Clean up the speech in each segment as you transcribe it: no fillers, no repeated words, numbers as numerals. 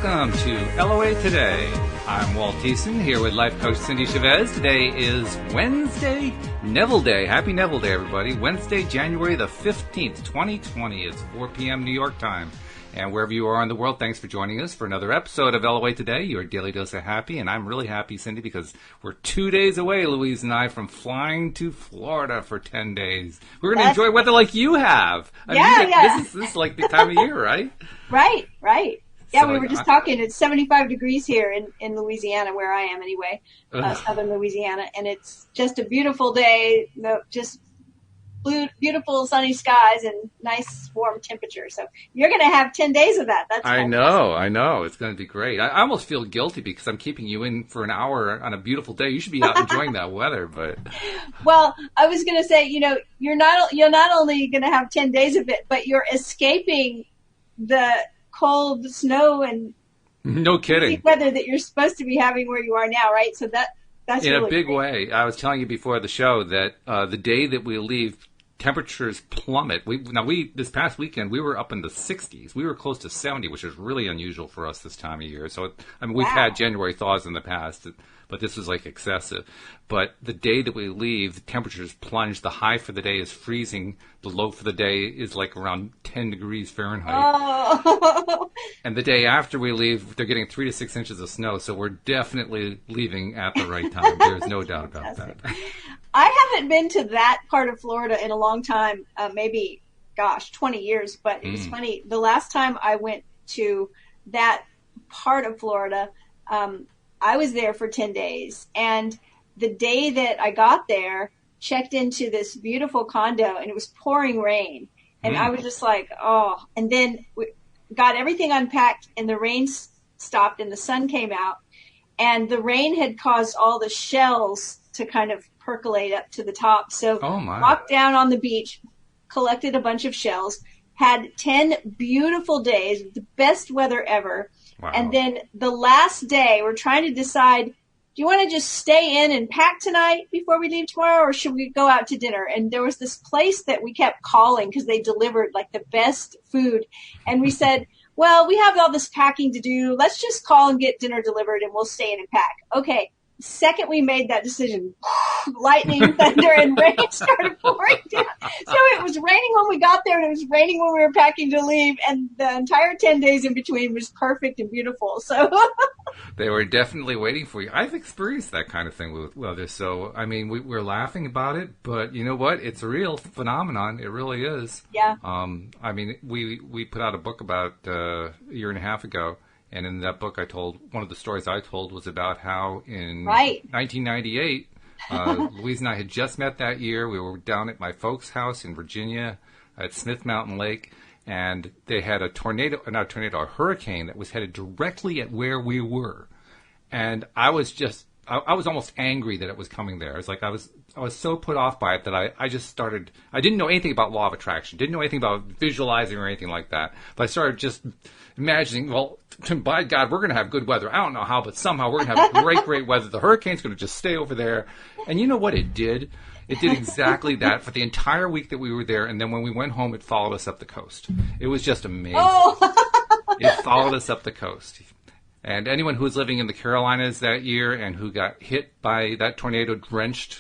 welcome to LOA Today. I'm Walt Thiessen here with life coach Cindy Chavez. Today is Wednesday, Neville Day. Happy Neville Day, everybody. Wednesday, January the 15th, 2020. It's 4 p.m. New York time. And wherever you are in the world, thanks for joining us for another episode of LOA Today, your daily dose of happy. And I'm really happy, Cindy, because we're 2 days away, Louise and I, from flying to Florida for 10 days. We're going to enjoy weather like you have. This is like the time of year, right? Right. Yeah, So, we were just talking. It's 75 degrees here in Louisiana, where I am anyway, southern Louisiana. And it's just a beautiful day, just beautiful sunny skies and nice warm temperature. So you're going to have 10 days of that. That's I know. It's going to be great. I almost feel guilty because I'm keeping you in for an hour on a beautiful day. You should be out enjoying that weather, but... Well, I was going to say, you're not only going to have 10 days of it, but you're escaping the cold snow and no kidding weather that you're supposed to be having where you are now, right? So that's in really a big great. way. I was telling you before the show that the day that we leave, temperatures plummet. This past weekend we were up in the 60s. We were close to 70, which is really unusual for us this time of year. So we've had January thaws in the past, but this was like excessive. But the day that we leave, the temperatures plunge. The high for the day is freezing. The low for the day is like around 10 degrees Fahrenheit. Oh. And the day after we leave, they're getting 3 to 6 inches of snow. So we're definitely leaving at the right time. There's no doubt about that. I haven't been to that part of Florida in a long time, maybe, 20 years. But it was funny. The last time I went to that part of Florida, I was there for 10 days. And the day that I got there, checked into this beautiful condo, and it was pouring rain. And I was just like, oh. And then we got everything unpacked, and the rain stopped, and the sun came out. And the rain had caused all the shells to kind of percolate up to the top. So walked down on the beach, collected a bunch of shells, had 10 beautiful days, the best weather ever. Wow. And then the last day, we're trying to decide, do you want to just stay in and pack tonight before we leave tomorrow, or should we go out to dinner? And there was this place that we kept calling because they delivered like the best food. And we said, well, we have all this packing to do. Let's just call and get dinner delivered, and we'll stay in and pack. Okay. Second we made that decision, lightning, thunder, and rain started pouring down. So it was raining when we got there, and it was raining when we were packing to leave, and the entire 10 days in between was perfect and beautiful. So they were definitely waiting for you. I've experienced that kind of thing with weather. So, I mean, we're laughing about it, but you know what? It's a real phenomenon. It really is. Yeah. I mean, we put out a book about a year and a half ago. And in that book, one of the stories I told was about how in 1998, Louise and I had just met that year. We were down at my folks' house in Virginia at Smith Mountain Lake, and they had a hurricane that was headed directly at where we were. And I was almost angry that it was coming there. It's like I was so put off by it that I just started. I didn't know anything about law of attraction, didn't know anything about visualizing or anything like that. But I started just imagining, well, by God, we're going to have good weather. I don't know how, but somehow we're going to have great weather. The hurricane's going to just stay over there. And you know what it did? It did exactly that for the entire week that we were there. And then when we went home, it followed us up the coast. It was just amazing. It followed us up the coast. And anyone who was living in the Carolinas that year and who got hit by that tornado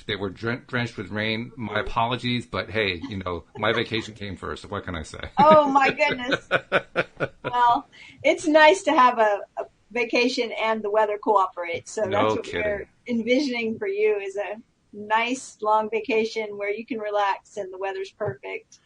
they were drenched with rain, my apologies, but hey, my vacation came first, so what can I say? Oh, my goodness. Well, it's nice to have a vacation and the weather cooperate. So that's what we're envisioning for you, is a nice long vacation where you can relax and the weather's perfect.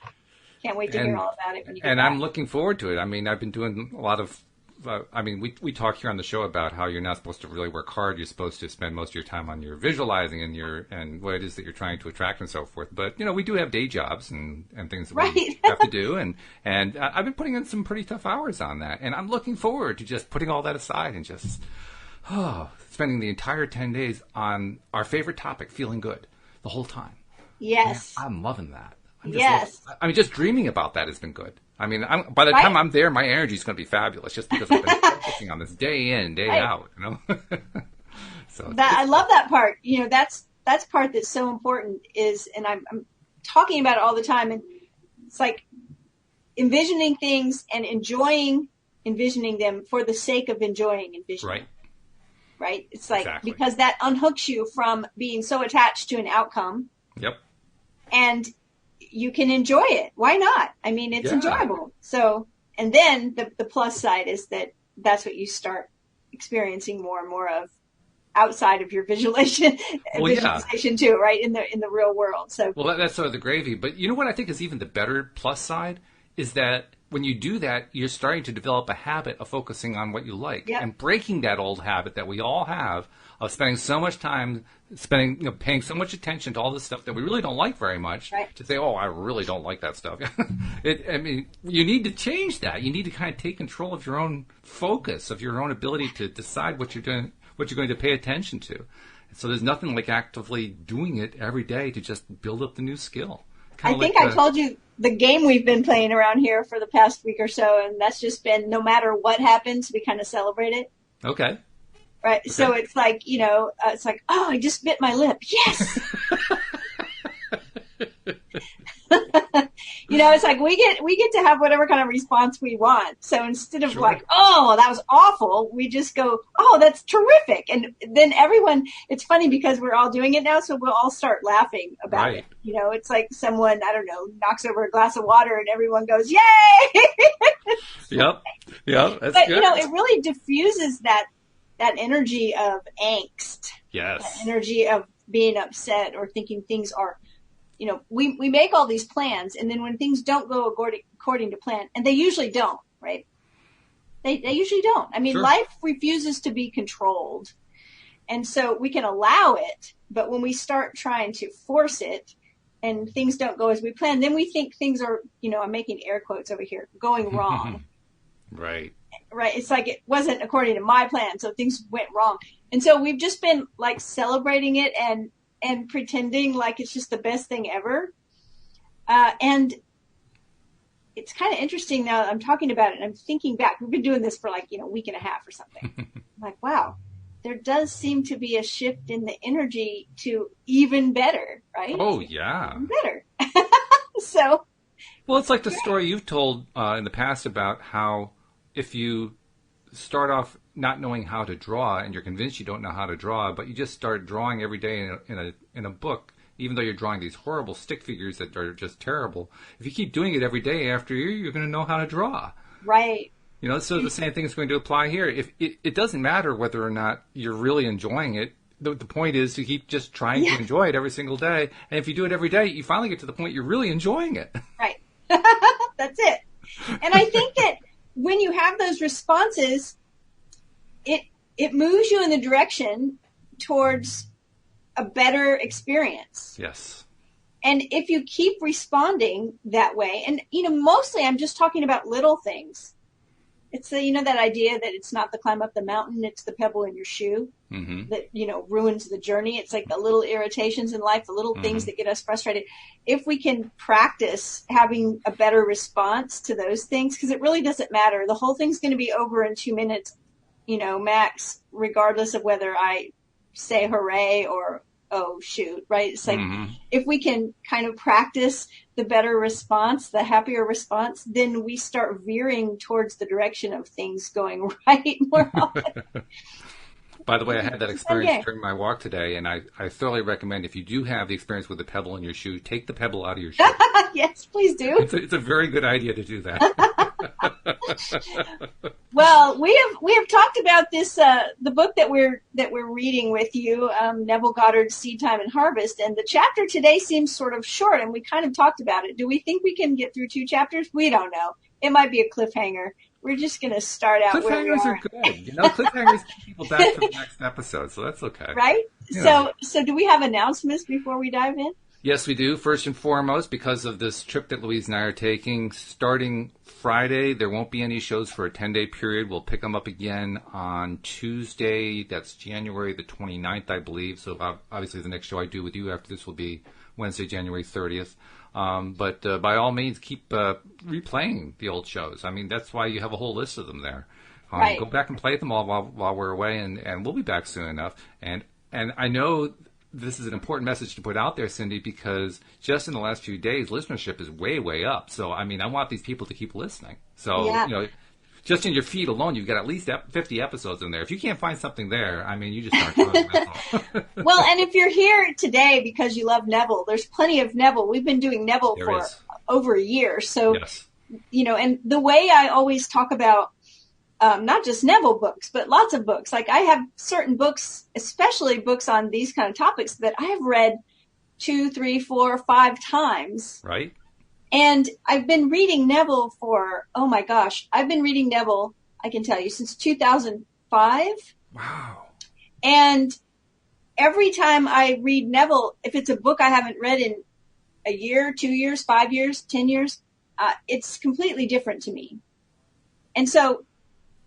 Can't wait to hear all about it when you get back. I'm looking forward to it. I mean, I've been doing a lot of we talk here on the show about how you're not supposed to really work hard. You're supposed to spend most of your time on your visualizing and what it is that you're trying to attract and so forth. But, we do have day jobs and things that we have to do. And I've been putting in some pretty tough hours on that. And I'm looking forward to just putting all that aside and just spending the entire 10 days on our favorite topic, feeling good, the whole time. Yes. Man, I'm loving that. Just dreaming about that has been good. I mean, by the time I'm there, my energy is going to be fabulous just because I've been focusing on this day in, day out, So I love that part. That's part that's so important and I'm talking about it all the time. And it's like envisioning things and enjoying envisioning them for the sake of enjoying envisioning. Right? It's like, exactly. Because that unhooks you from being so attached to an outcome. Yep. And you can enjoy it. Why not? I mean, it's enjoyable. So, and then the plus side is that that's what you start experiencing more and more of outside of your visualization too, right? In the real world. So, well, that's sort of the gravy. But you know what I think is even the better plus side is that when you do that, you're starting to develop a habit of focusing on what you like and breaking that old habit that we all have of spending so much time paying so much attention to all this stuff that we really don't like very much to say, oh, I really don't like that stuff. You need to change that. You need to kind of take control of your own focus, of your own ability to decide what you're doing, what you're going to pay attention to. So there's nothing like actively doing it every day to just build up the new skill. I think I told you the game we've been playing around here for the past week or so, and that's just been no matter what happens, we kind of celebrate it. Okay. Right. Okay. So it's like, it's like, oh, I just bit my lip. Yes. It's like we get to have whatever kind of response we want. So instead of like, oh, that was awful, we just go, oh, that's terrific. And then everyone, it's funny because we're all doing it now, so we'll all start laughing about it. It's like someone, I don't know, knocks over a glass of water and everyone goes, yay! Yep. That's but, good. It really diffuses that energy of angst. Yes. That energy of being upset or thinking things are, we make all these plans, and then when things don't go according to plan, and they usually don't, right? They usually don't. I mean, life refuses to be controlled. And so we can allow it, but when we start trying to force it and things don't go as we plan, then we think things are, I'm making air quotes over here, going wrong. Right. It's like it wasn't according to my plan, so things went wrong. And so we've just been like celebrating it and pretending like it's just the best thing ever. And it's kind of interesting now that I'm talking about it and I'm thinking back. We've been doing this for like, a week and a half or something. I'm like, wow, there does seem to be a shift in the energy to even better, right? Oh, yeah. Even better. So. Well, it's like the story you've told in the past about how if you start off not knowing how to draw and you're convinced you don't know how to draw, but you just start drawing every day in a book, even though you're drawing these horrible stick figures that are just terrible, if you keep doing it every day after a year, you're going to know how to draw. Right. So the same thing is going to apply here. If it doesn't matter whether or not you're really enjoying it. The point is to keep just trying to enjoy it every single day. And if you do it every day, you finally get to the point you're really enjoying it. Right. That's it. And I think that when you have those responses, it moves you in the direction towards a better experience. Yes. And if you keep responding that way, and, mostly I'm just talking about little things. It's that idea that it's not the climb up the mountain, it's the pebble in your shoe that, ruins the journey. It's like the little irritations in life, the little things that get us frustrated. If we can practice having a better response to those things, because it really doesn't matter. The whole thing's going to be over in 2 minutes, max, regardless of whether I say hooray or, oh, shoot, right? It's like if we can kind of practice the better response, the happier response, then we start veering towards the direction of things going right more often. By the way, I had that experience during my walk today, and I thoroughly recommend if you do have the experience with the pebble in your shoe, take the pebble out of your shoe. Yes, please do. It's a very good idea to do that. Well, we have talked about this the book that we're reading with you, Neville Goddard's Seedtime and Harvest, and the chapter today seems sort of short, and we kind of talked about it. Do we think we can get through 2 chapters? We don't know. It might be a cliffhanger. We're just going to start out where we are. Cliffhangers are good. Cliffhangers keep people back for the next episode, so that's okay. Right? So do we have announcements before we dive in? Yes, we do. First and foremost, because of this trip that Louise and I are taking, starting Friday, there won't be any shows for a 10-day period. We'll pick them up again on Tuesday. That's January the 29th, I believe. So obviously the next show I do with you after this will be Wednesday, January 30th. But by all means, keep replaying the old shows. I mean, that's why you have a whole list of them there. Right. Go back and play them all while we're away, and we'll be back soon enough. And I know this is an important message to put out there, Cindy, because just in the last few days, listenership is way, way up. So, I mean, I want these people to keep listening. So, Just in your feed alone, you've got at least 50 episodes in there. If you can't find something there, I mean, you just aren't doing it. Well, and if you're here today because you love Neville, there's plenty of Neville. We've been doing Neville for over a year. So, and the way I always talk about not just Neville books, but lots of books. Like I have certain books, especially books on these kind of topics that I have read 2, 3, 4, 5 times. Right. And I've been reading Neville for, oh my gosh, I've been reading Neville, I can tell you, since 2005. Wow. And every time I read Neville, if it's a book I haven't read in a year, 2 years, 5 years, 10 years, it's completely different to me. And so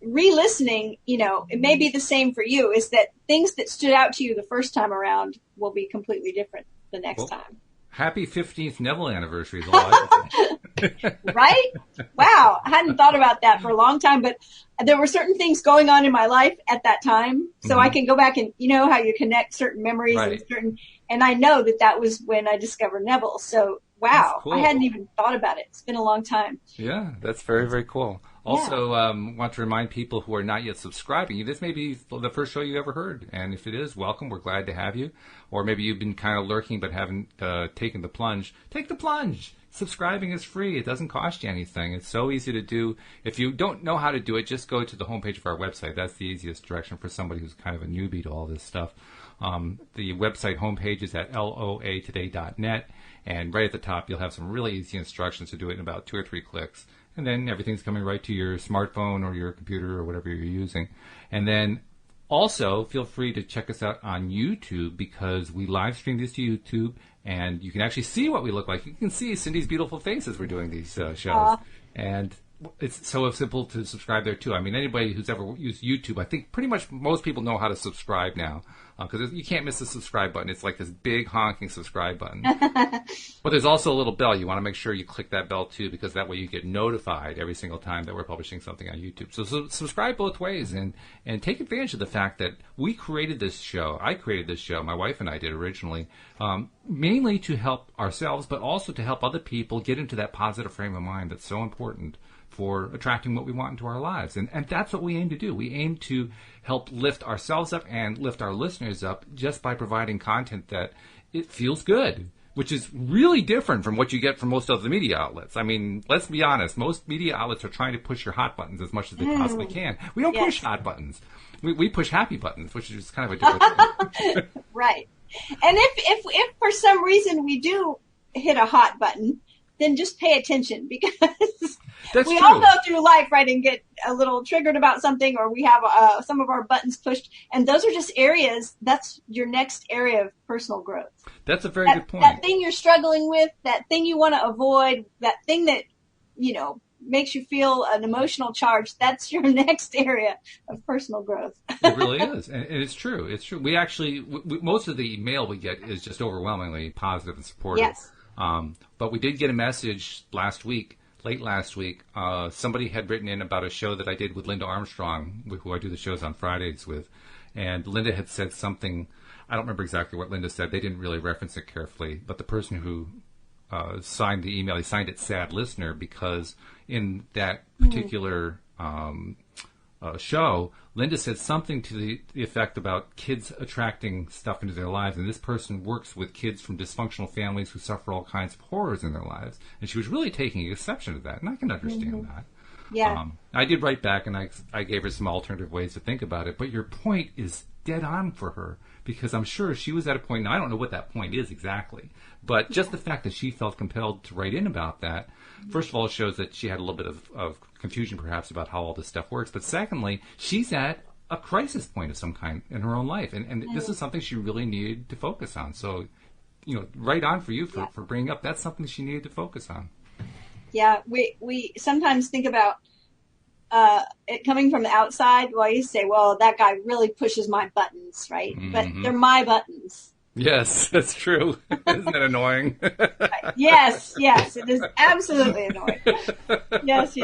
re-listening, it may be the same for you, is that things that stood out to you the first time around will be completely different the next time. Happy 15th Neville anniversary is all I can say. Right? Wow. I hadn't thought about that for a long time, but there were certain things going on in my life at that time. So I can go back and, how you connect certain memories and I know that was when I discovered Neville. So, wow. Cool. I hadn't even thought about it. It's been a long time. Yeah, that's very, very cool. Also, want to remind people who are not yet subscribing, this may be the first show you ever heard. And if it is, welcome. We're glad to have you. Or maybe you've been kind of lurking but haven't taken the plunge. Take the plunge. Subscribing is free. It doesn't cost you anything. It's so easy to do. If you don't know how to do it, just go to the homepage of our website. That's the easiest direction for somebody who's kind of a newbie to all this stuff. The website homepage is at loatoday.net. And right at the top, you'll have some really easy instructions to do it in about 2 or 3 clicks. And then everything's coming right to your smartphone or your computer or whatever you're using. And then also feel free to check us out on YouTube because we live stream this to YouTube and you can actually see what we look like. You can see Cindy's beautiful face as we're doing these shows. And it's so simple to subscribe there too. I mean, anybody who's ever used YouTube, I think pretty much most people know how to subscribe now. Because you can't miss the subscribe button. It's like this big honking subscribe button. But there's also a little bell. You want to make sure you click that bell too, because that way you get notified every single time that we're publishing something on YouTube. So subscribe both ways and take advantage of the fact that we created this show. I created this show. My wife and I did originally, mainly to help ourselves, but also to help other people get into that positive frame of mind that's so important for attracting what we want into our lives. And that's what we aim to do. We aim to help lift ourselves up and lift our listeners up just by providing content that it feels good, which is really different from what you get from most other media outlets. I mean, let's be honest. Most media outlets are trying to push your hot buttons as much as they possibly can. We don't push hot buttons. We push happy buttons, which is kind of a different thing. Right. And if for some reason we do hit a hot button, then just pay attention because we all go through life, right, and get a little triggered about something, or we have some of our buttons pushed, and those are just areas. That's your next area of personal growth. That's a very good point. That thing you're struggling with, that thing you want to avoid, that thing that makes you feel an emotional charge. That's your next area of personal growth. It really is, and it's true. It's true. We actually most of the mail we get is just overwhelmingly positive and supportive. Yes. But we did get a message late last week. Somebody had written in about a show that I did with Linda Armstrong, who I do the shows on Fridays with. And Linda had said something, I don't remember exactly what Linda said. They didn't really reference it carefully. But the person who signed the email, he signed it Sad Listener because in that particular show, Linda said something to the effect about kids attracting stuff into their lives, and this person works with kids from dysfunctional families who suffer all kinds of horrors in their lives, and she was really taking exception to that, and I can understand that. Yeah. I did write back, and I gave her some alternative ways to think about it, but your point is dead on for her, because I'm sure she was at a point, and I don't know what that point is exactly, but just the fact that she felt compelled to write in about that, first of all, shows that she had a little bit of confusion perhaps about how all this stuff works. But secondly, she's at a crisis point of some kind in her own life. And this is something she really needed to focus on. So, right on for you for bringing up. That's something she needed to focus on. Yeah, we sometimes think about it coming from the outside. Well, you say, well, that guy really pushes my buttons, right? Mm-hmm. But they're my buttons. Yes, that's true. Isn't it annoying? Yes, it is absolutely annoying. Yes.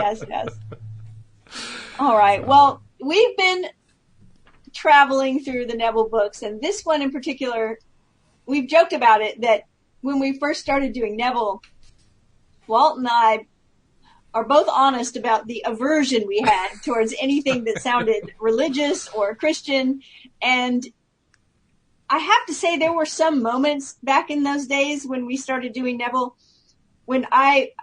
All right. Well, we've been traveling through the Neville books, and this one in particular, we've joked about it that when we first started doing Neville, Walt and I are both honest about the aversion we had towards anything that sounded religious or Christian. And I have to say there were some moments back in those days when we started doing Neville when it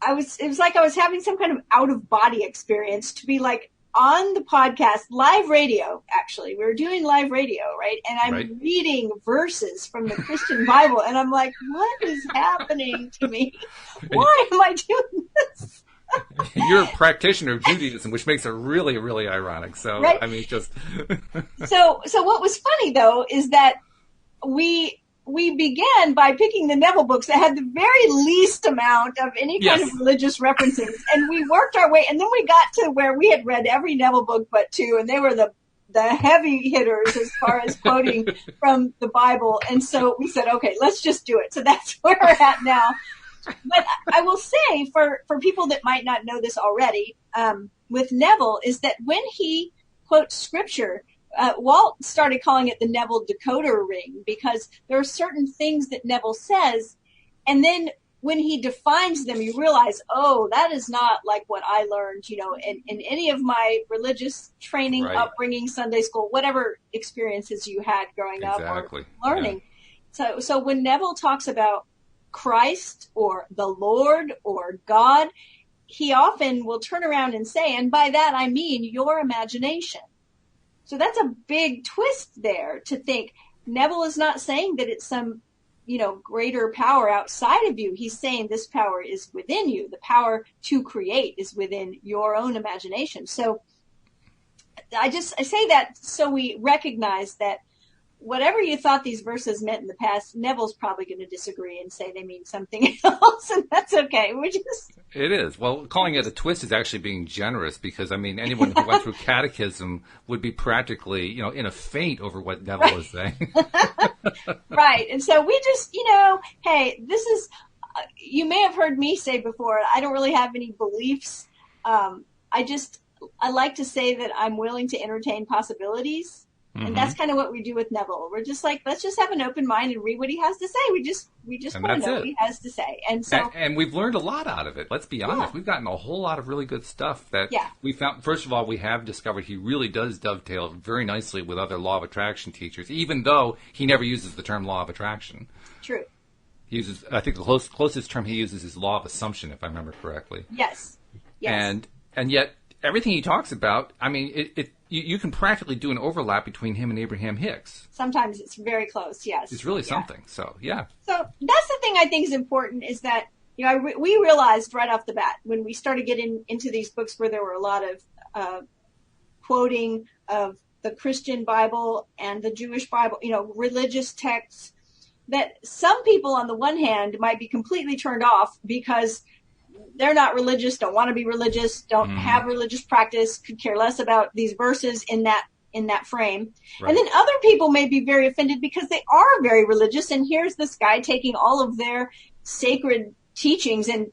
was like I was having some kind of out of body experience to be like on the podcast, live radio, actually. We were doing live radio, right? And I'm reading verses from the Christian Bible, and I'm like, what is happening to me? Why am I doing this? You're a practitioner of Judaism, which makes it really, really ironic. So, right? I mean, just... So what was funny, though, is that we began by picking the Neville books that had the very least amount of any kind of religious references. And we worked our way, and then we got to where we had read every Neville book but two, and they were the heavy hitters as far as quoting from the Bible. And so we said, okay, let's just do it. So that's where we're at now. But I will say, for people that might not know this already, with Neville, is that when he quotes scripture, Walt started calling it the Neville decoder ring, because there are certain things that Neville says, and then when he defines them, you realize, oh, that is not like what I learned, in any of my religious training, upbringing, Sunday school, whatever experiences you had growing up or learning. Yeah. So when Neville talks about Christ or the Lord or God, he often will turn around and say, and by that I mean your imagination. So that's a big twist there, to think Neville is not saying that it's some, greater power outside of you. He's saying this power is within you. The power to create is within your own imagination. So I say that so we recognize that whatever you thought these verses meant in the past, Neville's probably going to disagree and say they mean something else, and that's okay. It is. Well, calling it a twist is actually being generous, because, anyone who went through catechism would be practically, in a faint over what Neville is saying. Right. And so we just, hey, this is, you may have heard me say before, I don't really have any beliefs. I like to say that I'm willing to entertain possibilities. And that's kind of what we do with Neville. We're just like, let's just have an open mind and read what he has to say. We just want to know what he has to say. And we've learned a lot out of it. Let's be honest. We've gotten a whole lot of really good stuff that we found. First of all, we have discovered he really does dovetail very nicely with other law of attraction teachers, even though he never uses the term law of attraction. True. He uses, I think the closest term he uses is law of assumption, if I remember correctly. Yes. And yet everything he talks about, you can practically do an overlap between him and Abraham Hicks. Sometimes it's very close, yes. It's really something, so, yeah. So that's the thing I think is important, is that, we realized right off the bat when we started getting into these books where there were a lot of quoting of the Christian Bible and the Jewish Bible, religious texts, that some people on the one hand might be completely turned off because they're not religious, don't want to be religious, don't have religious practice, could care less about these verses in that frame. Right. And then other people may be very offended because they are very religious, and here's this guy taking all of their sacred teachings and,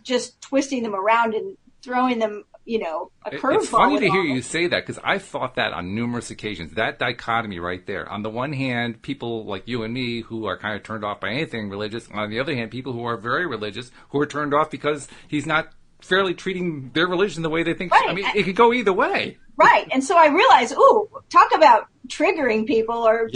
just twisting them around and throwing them, a curveball. It's funny to hear you say that, because I've thought that on numerous occasions. That dichotomy right there. On the one hand, people like you and me who are kind of turned off by anything religious. On the other hand, people who are very religious who are turned off because he's not fairly treating their religion the way they think. Right. It could go either way. Right. And so I realized, talk about triggering people or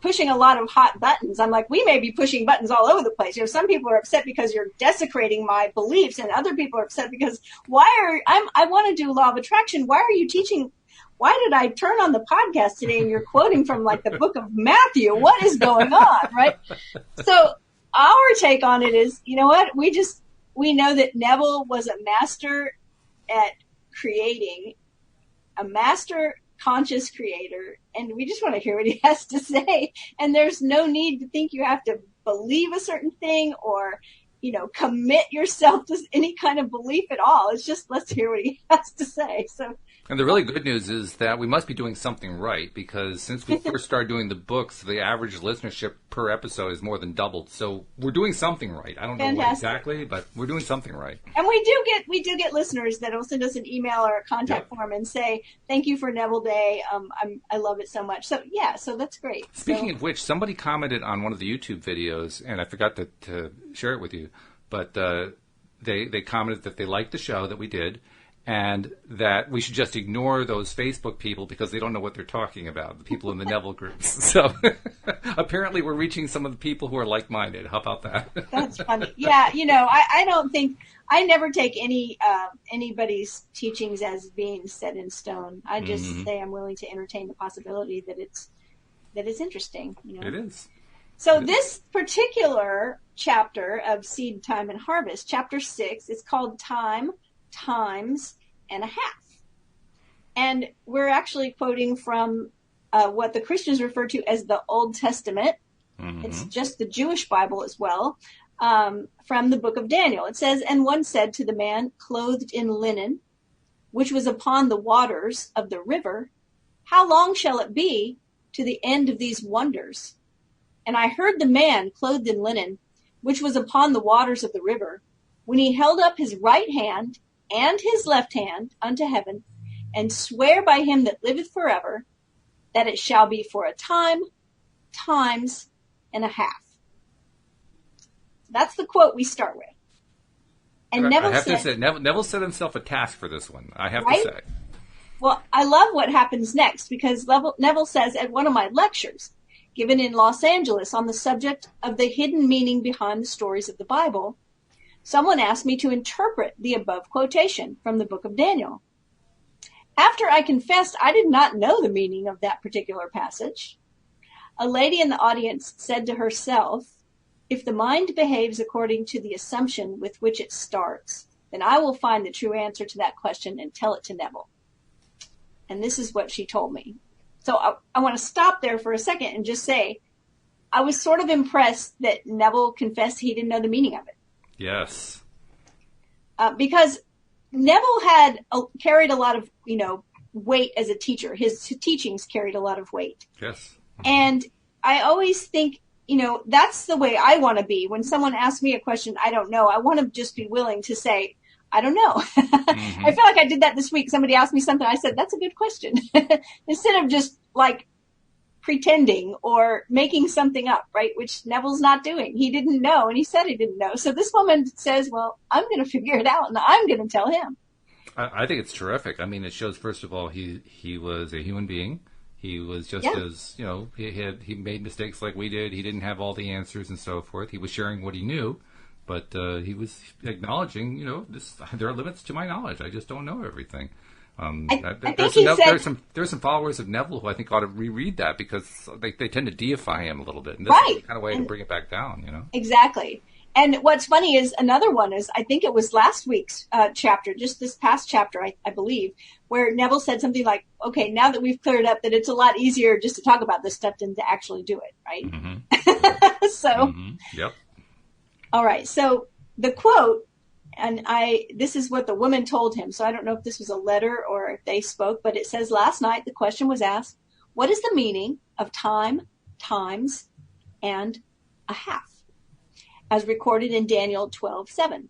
pushing a lot of hot buttons. I'm like, we may be pushing buttons all over the place. Some people are upset because you're desecrating my beliefs, and other people are upset because I want to do law of attraction. Why are you teaching? Why did I turn on the podcast today and you're quoting from like the book of Matthew? What is going on? Right. So our take on it is, you know what? We know that Neville was a master at creating, a master conscious creator, and we just want to hear what he has to say. And there's no need to think you have to believe a certain thing or, commit yourself to any kind of belief at all. It's just, let's hear what he has to say. So. And the really good news is that we must be doing something right, because since we first started doing the books, the average listenership per episode has more than doubled. So we're doing something right. I don't know what exactly, but we're doing something right. And we do get listeners that will send us an email or a contact form and say, "Thank you for Neville Day. I love it so much." So so that's great. Speaking of which, somebody commented on one of the YouTube videos, and I forgot to share it with you, but they commented that they liked the show that we did, and that we should just ignore those Facebook people because they don't know what they're talking about, the people in the Neville groups. So apparently we're reaching some of the people who are like-minded. How about that? That's funny. Yeah, I don't think, I never take anybody's teachings as being set in stone. I just say I'm willing to entertain the possibility that it's interesting. It is. So this particular chapter of Seed, Time, and Harvest, chapter 6, is called Time, Times, and a Half. And we're actually quoting from what the Christians refer to as the Old Testament. Mm-hmm. It's just the Jewish Bible as well, from the book of Daniel. It says, "And one said to the man clothed in linen, which was upon the waters of the river, how long shall it be to the end of these wonders? And I heard the man clothed in linen, which was upon the waters of the river, when he held up his right hand and his left hand unto heaven, and swear by him that liveth forever, that it shall be for a time, times, and a half." That's the quote we start with. And Neville set himself a task for this one, I have to say. Well, I love what happens next, because Neville says at one of my lectures, given in Los Angeles on the subject of the hidden meaning behind the stories of the Bible, someone asked me to interpret the above quotation from the book of Daniel. After I confessed I did not know the meaning of that particular passage, a lady in the audience said to herself, "If the mind behaves according to the assumption with which it starts, then I will find the true answer to that question and tell it to Neville." And this is what she told me. So I want to stop there for a second and just say, I was sort of impressed that Neville confessed he didn't know the meaning of it. Yes. Because Neville had carried a lot of, weight as a teacher. His teachings carried a lot of weight. Yes. And I always think, that's the way I want to be. When someone asks me a question I don't know, I want to just be willing to say, I don't know. Mm-hmm. I feel like I did that this week. Somebody asked me something. I said, that's a good question. Instead of just like pretending or making something up, right? Which Neville's not doing. He didn't know, and he said he didn't know. So this woman says, well, I'm going to figure it out, and I'm going to tell him. I think it's terrific. I mean, it shows, first of all, he was a human being. He was just as, he made mistakes like we did. He didn't have all the answers and so forth. He was sharing what he knew. But he was acknowledging, there are limits to my knowledge. I just don't know everything. There's some followers of Neville who I think ought to reread that, because they tend to deify him a little bit. And this is the kind of way to bring it back down, Exactly. And what's funny is another one is, I think it was last week's chapter, just this past chapter, I believe, where Neville said something like, okay, now that we've cleared up that it's a lot easier just to talk about this stuff than to actually do it, right? Mm-hmm. So, mm-hmm. Yep. All right, so the quote, and this is what the woman told him, so I don't know if this was a letter or if they spoke, but it says, last night the question was asked, what is the meaning of time, times, and a half, as recorded in Daniel 12:7.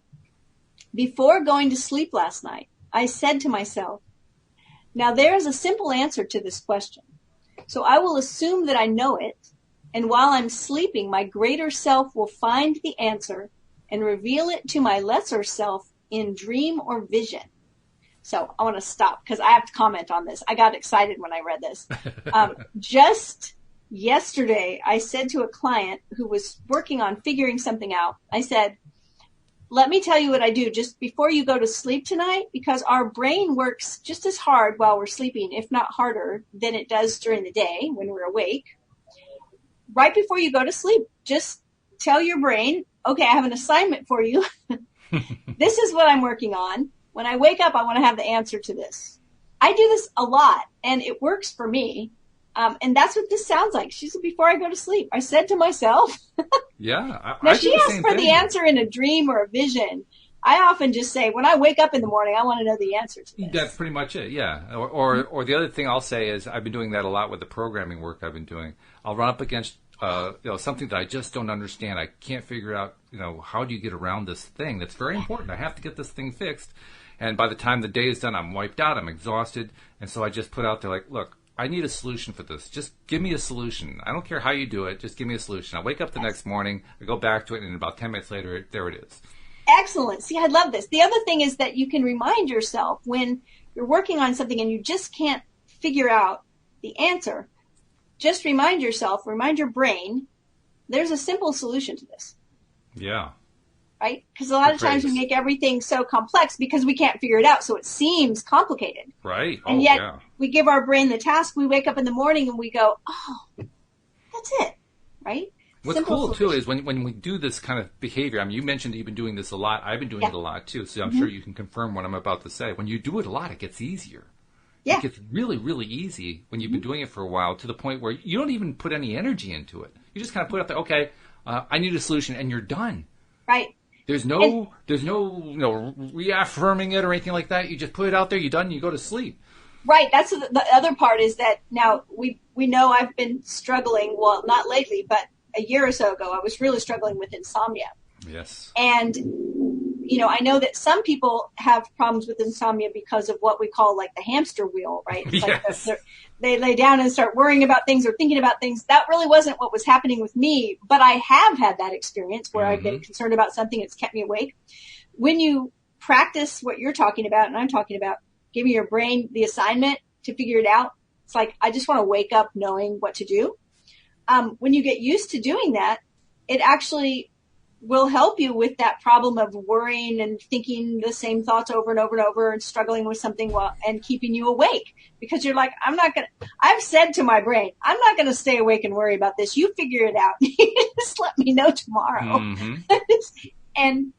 Before going to sleep last night, I said to myself, now there is a simple answer to this question, so I will assume that I know it, and while I'm sleeping, my greater self will find the answer and reveal it to my lesser self in dream or vision. So I want to stop because I have to comment on this. I got excited when I read this. Just yesterday, I said to a client who was working on figuring something out, I said, let me tell you what I do just before you go to sleep tonight, because our brain works just as hard while we're sleeping, if not harder, than it does during the day when we're awake. Right before you go to sleep, just tell your brain, okay, I have an assignment for you. This is what I'm working on. When I wake up, I want to have the answer to this. I do this a lot, and it works for me. And that's what this sounds like. She said, before I go to sleep, I said to myself. Yeah. Now, she asked for the answer in a dream or a vision. I often just say, when I wake up in the morning, I want to know the answer to this. That's pretty much it, yeah. Or the other thing I'll say is, I've been doing that a lot with the programming work I've been doing. I'll run up against something that I just don't understand. I can't figure out, how do you get around this thing that's very important? I have to get this thing fixed. And by the time the day is done, I'm wiped out, I'm exhausted. And so I just put out there like, look, I need a solution for this. Just give me a solution. I don't care how you do it. Just give me a solution. I wake up the next morning, I go back to it, and about 10 minutes later, there it is. Excellent. See, I love this. The other thing is that you can remind yourself when you're working on something and you just can't figure out the answer, just remind yourself, remind your brain, there's a simple solution to this. Yeah. Right? Because a lot of times we make everything so complex because we can't figure it out, so it seems complicated. Right. And yet we give our brain the task, we wake up in the morning and we go, oh, that's it. Right? What's cool, too, is when we do this kind of behavior, I mean, you mentioned that you've been doing this a lot. I've been doing it a lot, too, so I'm sure you can confirm what I'm about to say. When you do it a lot, it gets easier. Yeah. It gets really, really easy when you've been doing it for a while, to the point where you don't even put any energy into it. You just kind of put it up there, okay, I need a solution, and you're done. Right. There's no reaffirming it or anything like that. You just put it out there, you're done, and you go to sleep. Right. That's the other part, is that now we know I've been struggling, well, not lately, but a year or so ago, I was really struggling with insomnia. Yes. And, I know that some people have problems with insomnia because of what we call like the hamster wheel, right? It's yes. Like they lay down and start worrying about things or thinking about things. That really wasn't what was happening with me, but I have had that experience where I've been concerned about something that's kept me awake. When you practice what you're talking about, and I'm talking about giving your brain the assignment to figure it out, it's like, I just want to wake up knowing what to do. When you get used to doing that, it actually will help you with that problem of worrying and thinking the same thoughts over and over and over and struggling with something and keeping you awake, because you're like, I've said to my brain, I'm not going to stay awake and worry about this. You figure it out. Just let me know tomorrow. And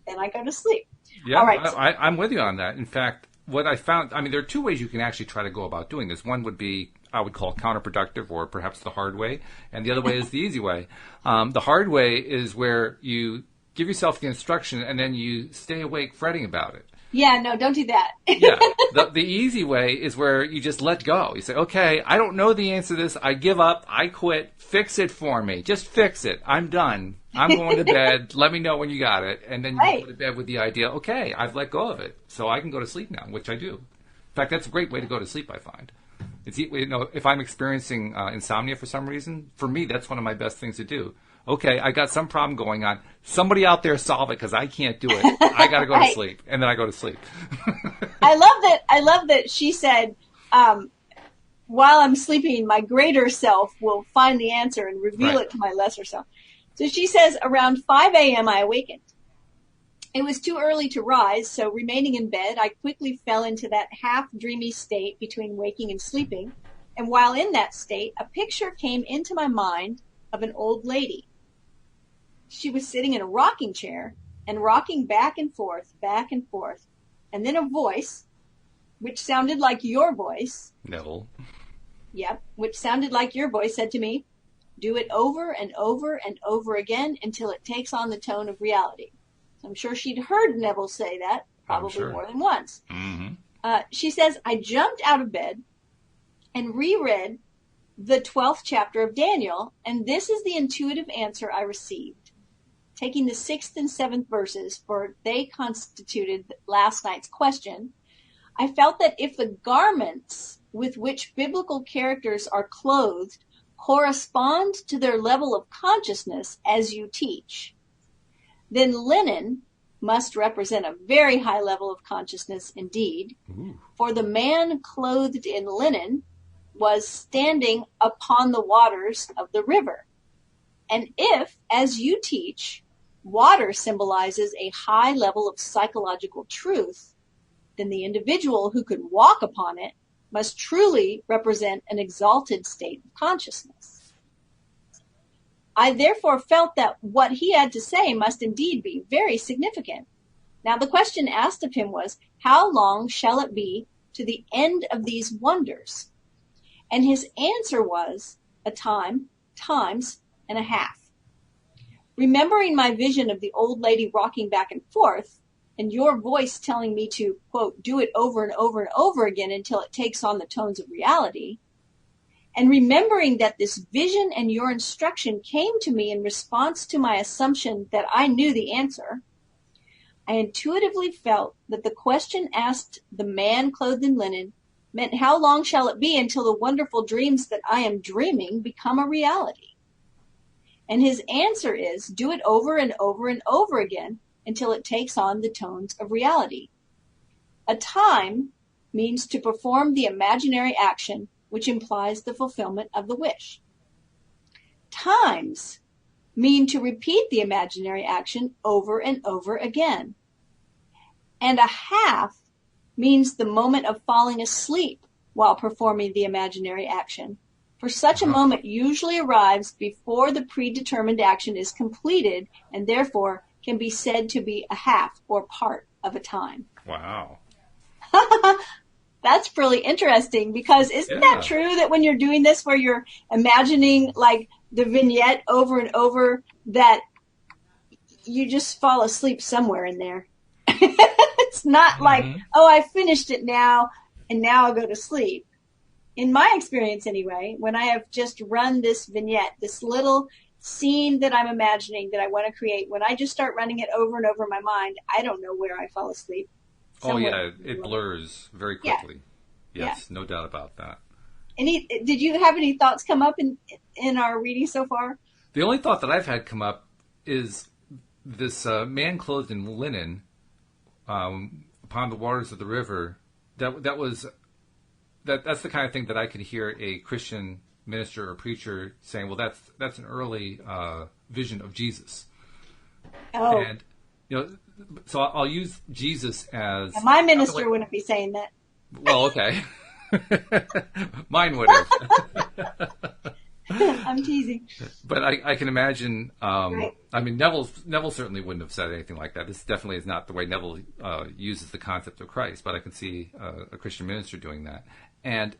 then I go to sleep. Yeah, all right. I'm with you on that. In fact, what I found, there are two ways you can actually try to go about doing this. One would be, I would call counterproductive, or perhaps the hard way. And the other way is the easy way. The hard way is where you give yourself the instruction and then you stay awake fretting about it. Yeah, no, don't do that. Yeah. The easy way is where you just let go. You say, okay, I don't know the answer to this. I give up. I quit. Fix it for me. Just fix it. I'm done. I'm going to bed. Let me know when you got it. And then you go to bed with the idea, okay, I've let go of it, so I can go to sleep now, which I do. In fact, that's a great way to go to sleep, I find. It's, if I'm experiencing insomnia for some reason, for me, that's one of my best things to do. Okay, I got some problem going on. Somebody out there solve it, because I can't do it. I got to go to sleep, and then I go to sleep. I love that she said, while I'm sleeping, my greater self will find the answer and reveal it to my lesser self. So she says, around 5 a.m. I awakened. It was too early to rise, so remaining in bed, I quickly fell into that half-dreamy state between waking and sleeping. And while in that state, a picture came into my mind of an old lady. She was sitting in a rocking chair and rocking back and forth. And then a voice, which sounded like your voice. Neville. Yep, which sounded like your voice, said to me, do it over and over and over again until it takes on the tone of reality. So I'm sure she'd heard Neville say that, probably more than once. She says, I jumped out of bed and reread the 12th chapter of Daniel, and this is the intuitive answer I received. Taking the 6th and 7th verses, for they constituted last night's question, I felt that if the garments with which biblical characters are clothed correspond to their level of consciousness as you teach, then linen must represent a very high level of consciousness indeed. For the man clothed in linen was standing upon the waters of the river. And if, as you teach, water symbolizes a high level of psychological truth, then the individual who could walk upon it must truly represent an exalted state of consciousness. I therefore felt that what he had to say must indeed be very significant. Now the question asked of him was, how long shall it be to the end of these wonders? And his answer was, a time, times, and a half. Remembering my vision of the old lady rocking back and forth, and your voice telling me to, quote, do it over and over and over again until it takes on the tones of reality, and remembering that this vision and your instruction came to me in response to my assumption that I knew the answer, I intuitively felt that the question asked the man clothed in linen meant how long shall it be until the wonderful dreams that I am dreaming become a reality? And his answer is, do it over and over and over again until it takes on the tones of reality. A time means to perform the imaginary action, which implies the fulfillment of the wish. Times mean to repeat the imaginary action over and over again. And a half means the moment of falling asleep while performing the imaginary action. For such a moment usually arrives before the predetermined action is completed and therefore can be said to be a half or part of a time. Wow. That's really interesting because isn't that true that when you're doing this where you're imagining like the vignette over and over that you just fall asleep somewhere in there? It's not like, oh, I finished it now and now I'll go to sleep. In my experience anyway, when I have just run this vignette, this little scene that I'm imagining that I want to create, when I just start running it over and over in my mind, I don't know where I fall asleep. Somewhere. Oh, yeah, it blurs very quickly. Yeah. Yes, no doubt about that. Did you have any thoughts come up in our reading so far? The only thought that I've had come up is this man clothed in linen upon the waters of the river. That's the kind of thing that I could hear a Christian minister or preacher saying, well, that's an early vision of Jesus. Oh. And, so I'll use Jesus as... Yeah, my minister wouldn't be saying that. Well, okay. Mine would have. I'm teasing. But I can imagine, right. I mean, Neville certainly wouldn't have said anything like that. This definitely is not the way Neville uses the concept of Christ, but I can see a Christian minister doing that. And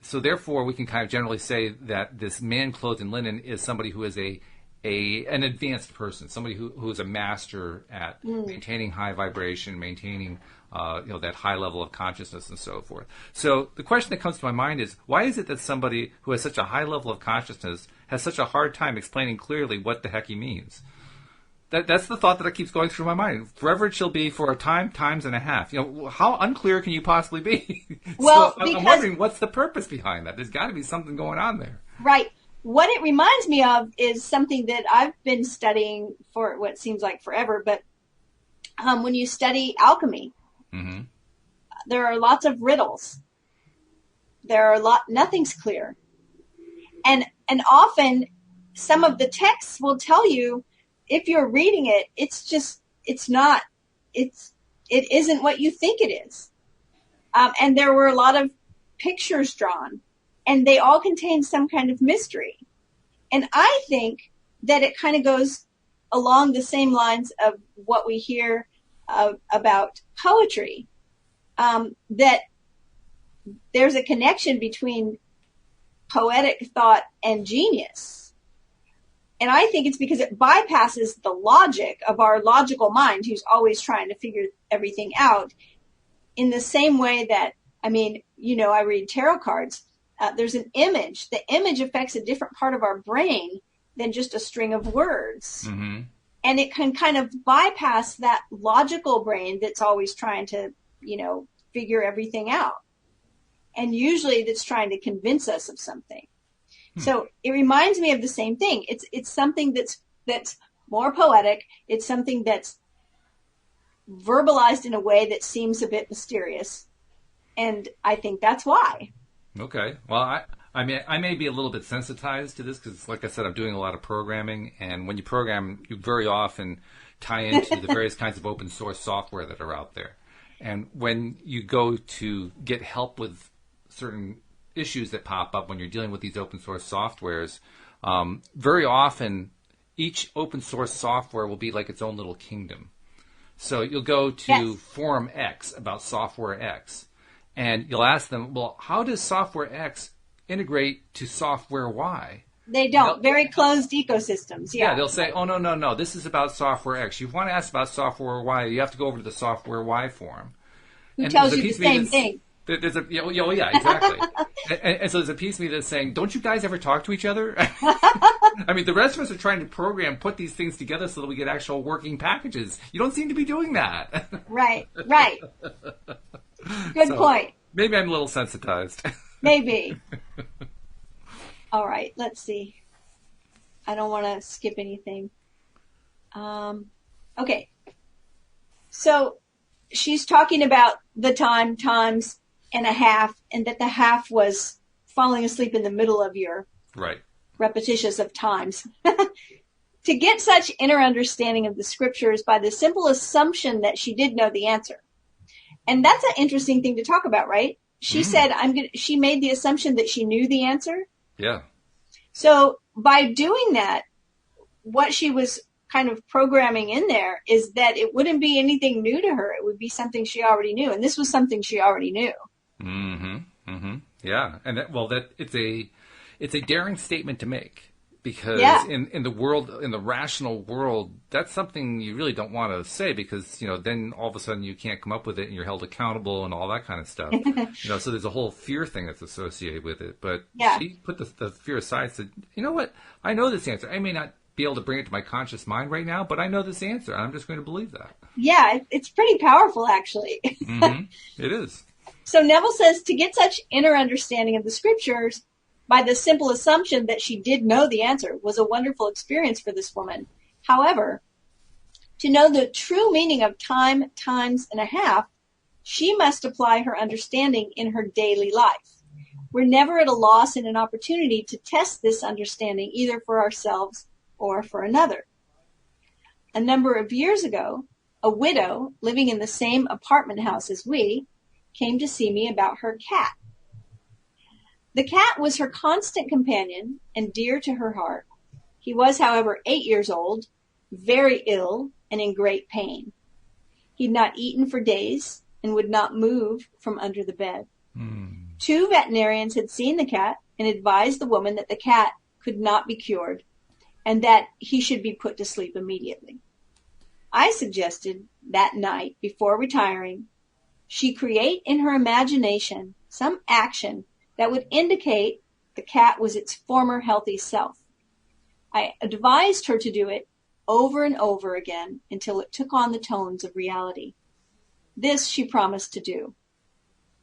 so therefore we can kind of generally say that this man clothed in linen is somebody who is an advanced person, somebody who is a master at maintaining high vibration, maintaining that high level of consciousness and so forth. So the question that comes to my mind is, why is it that somebody who has such a high level of consciousness has such a hard time explaining clearly what the heck he means? That's the thought that keeps going through my mind. Forever it shall be for a time, times and a half. How unclear can you possibly be? Well, so I'm wondering what's the purpose behind that. There's got to be something going on there. Right. What it reminds me of is something that I've been studying for what seems like forever, but when you study alchemy, there are lots of riddles. Nothing's clear. And often some of the texts will tell you, if you're reading it, it isn't what you think it is. And there were a lot of pictures drawn, and they all contain some kind of mystery. And I think that it kind of goes along the same lines of what we hear about poetry, that there's a connection between poetic thought and genius. And I think it's because it bypasses the logic of our logical mind, who's always trying to figure everything out, in the same way that, I read tarot cards. There's an image. The image affects a different part of our brain than just a string of words. And it can kind of bypass that logical brain that's always trying to, figure everything out. And usually that's trying to convince us of something. So it reminds me of the same thing. It's something that's more poetic. It's something that's verbalized in a way that seems a bit mysterious. And I think that's why. Okay. Well, I may be a little bit sensitized to this because, like I said, I'm doing a lot of programming. And when you program, you very often tie into the various kinds of open source software that are out there. And when you go to get help with certain issues that pop up when you're dealing with these open source softwares, very often each open source software will be like its own little kingdom. So you'll go to Forum X about software X, and you'll ask them, well, how does software X integrate to software Y? They don't. Very closed ecosystems. Yeah, they'll say, oh, no, this is about software X. You want to ask about software Y, you have to go over to the software Y forum. Who tells you the same thing? There's exactly. and so there's a piece of me that's saying, don't you guys ever talk to each other? I mean, the rest of us are trying to put these things together so that we get actual working packages. You don't seem to be doing that. Right. Good point. Maybe I'm a little sensitized. Maybe. All right, let's see. I don't want to skip anything. Okay. So she's talking about the times and a half, and that the half was falling asleep in the middle of your repetitious of times. To get such inner understanding of the scriptures by the simple assumption that she did know the answer. And that's an interesting thing to talk about, right? She said, she made the assumption that she knew the answer. Yeah. So by doing that, what she was kind of programming in there is that it wouldn't be anything new to her. It would be something she already knew. And this was something she already knew. Yeah. And it's a daring statement to make, because in the world, in the rational world, that's something you really don't want to say, because, then all of a sudden you can't come up with it and you're held accountable and all that kind of stuff. So there's a whole fear thing that's associated with it. But she put the fear aside and said, you know what? I know this answer. I may not be able to bring it to my conscious mind right now, but I know this answer. I'm just going to believe that. Yeah, it's pretty powerful, actually. It is. So Neville says, to get such inner understanding of the scriptures by the simple assumption that she did know the answer was a wonderful experience for this woman. However, to know the true meaning of time, times, and a half, she must apply her understanding in her daily life. We're never at a loss and an opportunity to test this understanding either for ourselves or for another. A number of years ago, a widow living in the same apartment house as we came to see me about her cat. The cat was her constant companion and dear to her heart. He was, however, 8 years old, very ill, and in great pain. He'd not eaten for days and would not move from under the bed. 2 veterinarians had seen the cat and advised the woman that the cat could not be cured and that he should be put to sleep immediately. I suggested that night, before retiring, she create in her imagination some action that would indicate the cat was its former healthy self. I advised her to do it over and over again until it took on the tones of reality. This she promised to do.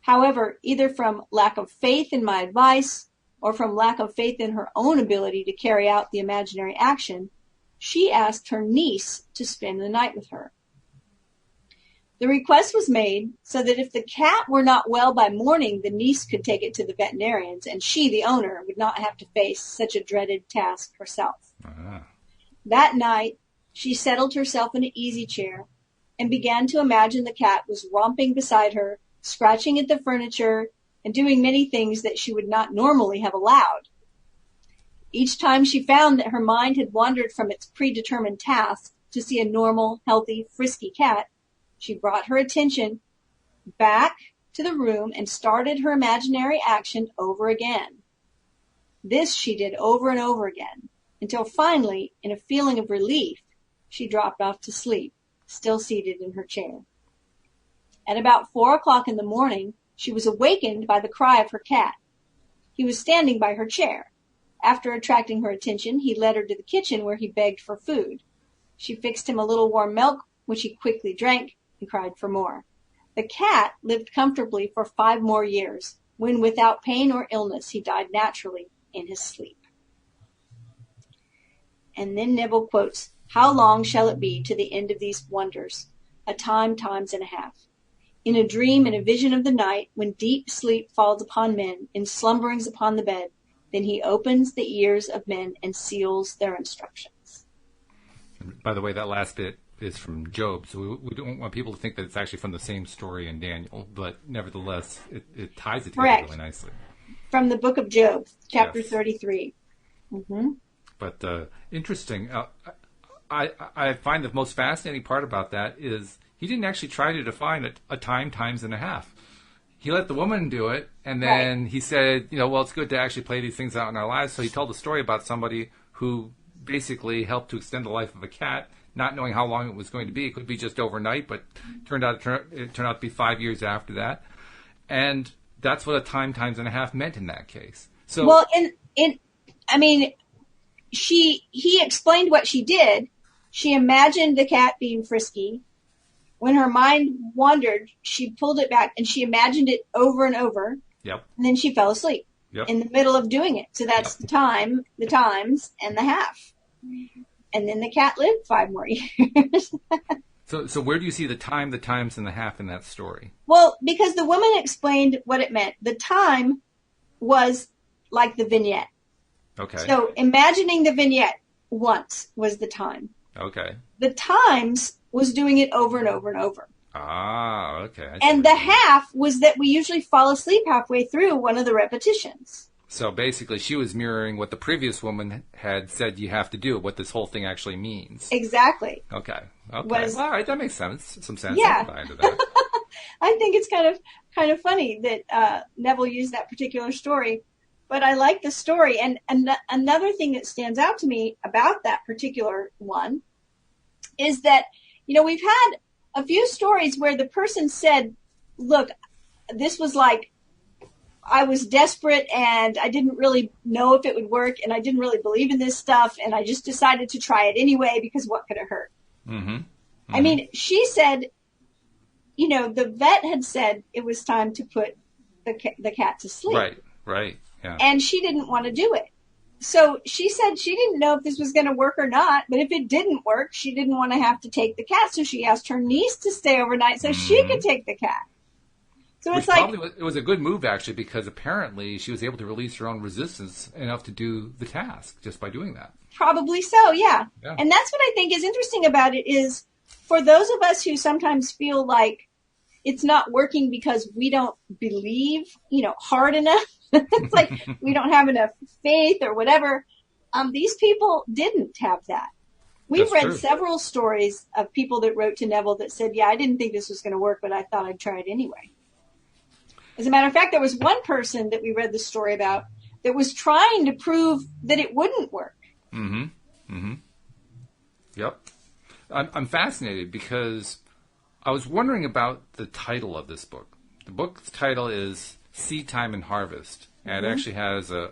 However, either from lack of faith in my advice or from lack of faith in her own ability to carry out the imaginary action, she asked her niece to spend the night with her. The request was made so that if the cat were not well by morning, the niece could take it to the veterinarians, and she, the owner, would not have to face such a dreaded task herself. That night, she settled herself in an easy chair and began to imagine the cat was romping beside her, scratching at the furniture, and doing many things that she would not normally have allowed. Each time she found that her mind had wandered from its predetermined task to see a normal, healthy, frisky cat, she brought her attention back to the room and started her imaginary action over again. This she did over and over again, until finally, in a feeling of relief, she dropped off to sleep, still seated in her chair. At about 4 o'clock in the morning, she was awakened by the cry of her cat. He was standing by her chair. After attracting her attention, he led her to the kitchen where he begged for food. She fixed him a little warm milk, which he quickly drank and cried for more. The cat lived comfortably for 5 more years, when without pain or illness he died naturally in his sleep. And then Neville quotes, "How long shall it be to the end of these wonders? A time, times and a half. In a dream and a vision of the night, when deep sleep falls upon men, in slumberings upon the bed, then he opens the ears of men and seals their instructions." By the way, that last bit is from Job, so we don't want people to think that it's actually from the same story in Daniel, but nevertheless, it ties it together really nicely. From the book of Job, chapter 33. But interesting. I find the most fascinating part about that is he didn't actually try to define a time, times and a half. He let the woman do it, and then he said, well, it's good to actually play these things out in our lives. So he told a story about somebody who basically helped to extend the life of a cat, not knowing how long it was going to be. It could be just overnight, but it turned out to be 5 years after that. And that's what a time, times and a half meant in that case. So, well, he explained what she did. She imagined the cat being frisky. When her mind wandered, she pulled it back and she imagined it over and over. Yep. And then she fell asleep in the middle of doing it. So that's the time, the times, and the half. And then the cat lived 5 more years. So where do you see the time, the times, and the half in that story? Well, because the woman explained what it meant. The time was like the vignette. Okay. So imagining the vignette once was the time. Okay. The times was doing it over and over and over. Ah, okay. And the half was that we usually fall asleep halfway through one of the repetitions. So basically, she was mirroring what the previous woman had said you have to do, what this whole thing actually means. Exactly. Okay. All right, that makes sense. Some sense. Yeah. Behind that. I think it's kind of funny that Neville used that particular story, but I like the story. And another thing that stands out to me about that particular one is that, we've had a few stories where the person said, look, this was like, I was desperate and I didn't really know if it would work and I didn't really believe in this stuff and I just decided to try it anyway because what could it hurt? Mm-hmm. Mm-hmm. I mean, she said, the vet had said it was time to put the cat to sleep. Right. Yeah. And she didn't want to do it. So she said she didn't know if this was going to work or not, but if it didn't work, she didn't want to have to take the cat. So she asked her niece to stay overnight so she could take the cat. So Which it was a good move, actually, because apparently she was able to release her own resistance enough to do the task just by doing that. Probably so, yeah. And that's what I think is interesting about it is for those of us who sometimes feel like it's not working because we don't believe, hard enough. It's like we don't have enough faith or whatever. These people didn't have that. We've read several stories of people that wrote to Neville that said, I didn't think this was going to work, but I thought I'd try it anyway. As a matter of fact, there was one person that we read the story about that was trying to prove that it wouldn't work. Mm-hmm. Mm-hmm. Yep. I'm fascinated because I was wondering about the title of this book. The book's title is Seedtime and Harvest, and it actually has a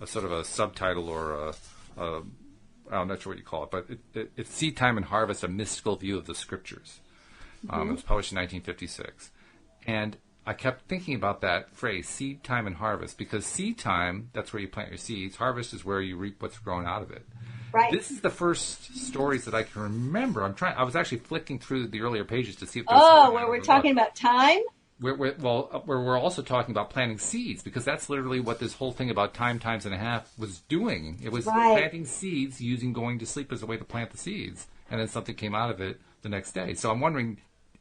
sort of a subtitle or I'm not sure what you call it, but it's Seedtime and Harvest, a mystical view of the scriptures. It was published in 1956. And I kept thinking about that phrase, seed time and harvest, because seed time, that's where you plant your seeds. Harvest is where you reap what's grown out of it. Right. This is the first stories that I can remember. I was actually flicking through the earlier pages to see if there was where we're talking about time? Where we're also talking about planting seeds, because that's literally what this whole thing about time, times and a half was doing. It was planting seeds using going to sleep as a way to plant the seeds. And then something came out of it the next day. So I'm wondering,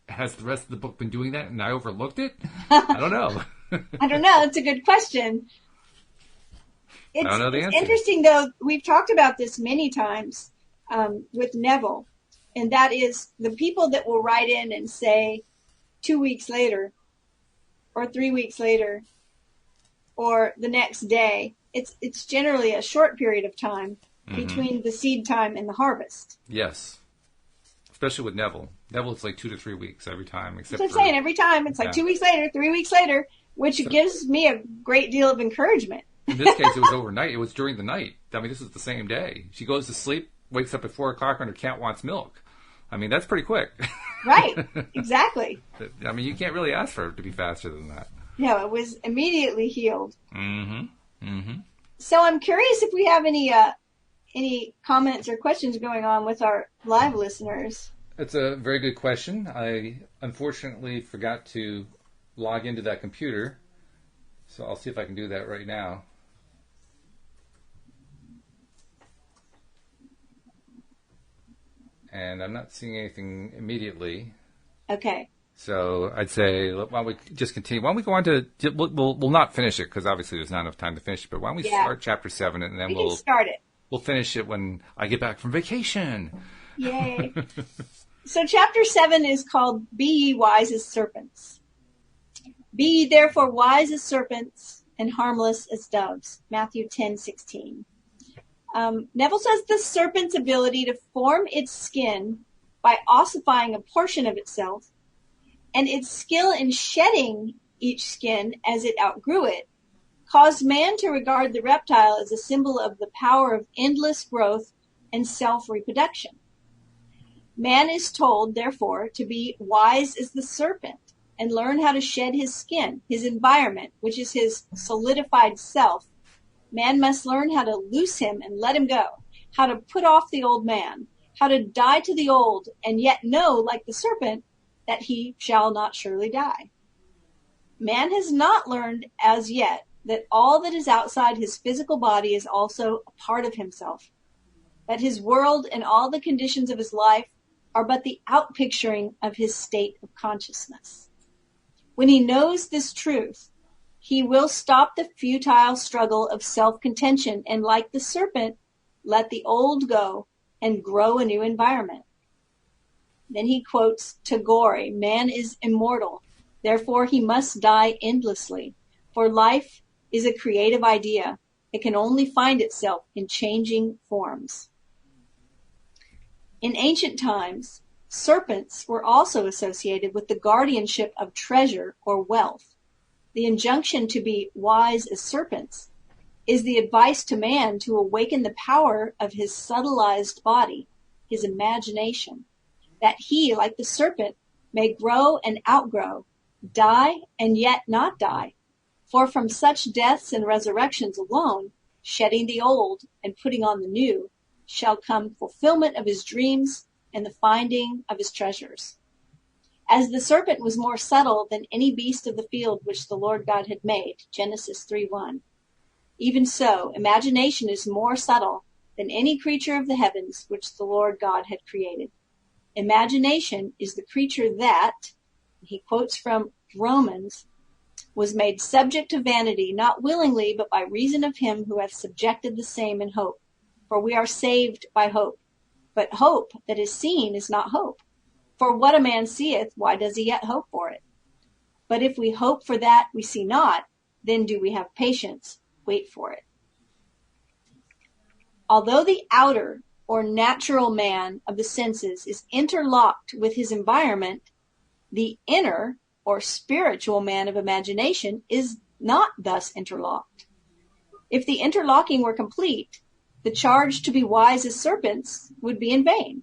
has the rest of the book been doing that and I overlooked it? I don't know. I don't know. It's a good question. I don't know the answer. It's interesting, though. We've talked about this many times with Neville, and that is the people that will write in and say 2 weeks later or 3 weeks later or the next day. It's generally a short period of time between the seed time and the harvest. Yes. Especially with Neville. Neville, it's like 2 to 3 weeks every time. That's what I'm saying. Every time. It's like 2 weeks later, 3 weeks later, which gives me a great deal of encouragement. In this case, it was overnight. It was during the night. I mean, this is the same day. She goes to sleep, wakes up at 4 o'clock, and her cat wants milk. I mean, that's pretty quick. Right. Exactly. I mean, you can't really ask for it to be faster than that. No, it was immediately healed. Mm-hmm. Mm-hmm. So I'm curious if we have any comments or questions going on with our live listeners. That's a very good question. I unfortunately forgot to log into that computer, so I'll see if I can do that right now. And I'm not seeing anything immediately. Okay. So I'd say, why don't we just continue? Why don't we go on to, we'll not finish it, because obviously there's not enough time to finish it, but why don't we start Chapter 7, and then we'll start it. We'll finish it when I get back from vacation. Yay. So chapter 7 is called Be Ye Wise as Serpents. Be ye therefore wise as serpents and harmless as doves. Matthew 10:16. Neville says the serpent's ability to form its skin by ossifying a portion of itself and its skill in shedding each skin as it outgrew it caused man to regard the reptile as a symbol of the power of endless growth and self-reproduction. Man is told, therefore, to be wise as the serpent and learn how to shed his skin, his environment, which is his solidified self. Man must learn how to loose him and let him go, how to put off the old man, how to die to the old, and yet know, like the serpent, that he shall not surely die. Man has not learned as yet that all that is outside his physical body is also a part of himself, that his world and all the conditions of his life are but the outpicturing of his state of consciousness. When he knows this truth, he will stop the futile struggle of self-contention and, like the serpent, let the old go and grow a new environment. Then he quotes Tagore, "Man is immortal, therefore he must die endlessly, for life is a creative idea. It can only find itself in changing forms." In ancient times, serpents were also associated with the guardianship of treasure or wealth. The injunction to be wise as serpents is the advice to man to awaken the power of his subtilized body, his imagination, that he, like the serpent, may grow and outgrow, die and yet not die. For from such deaths and resurrections alone, shedding the old and putting on the new, shall come fulfillment of his dreams and the finding of his treasures. As the serpent was more subtle than any beast of the field which the Lord God had made, Genesis 3:1, even so imagination is more subtle than any creature of the heavens which the Lord God had created. Imagination is the creature that, he quotes from Romans, was made subject to vanity, not willingly, but by reason of him who hath subjected the same in hope. For we are saved by hope. But hope that is seen is not hope. For what a man seeth, why does he yet hope for it? But if we hope for that we see not, then do we have patience, wait for it. Although the outer or natural man of the senses is interlocked with his environment, the inner or spiritual man of imagination is not thus interlocked. If the interlocking were complete, the charge to be wise as serpents would be in vain.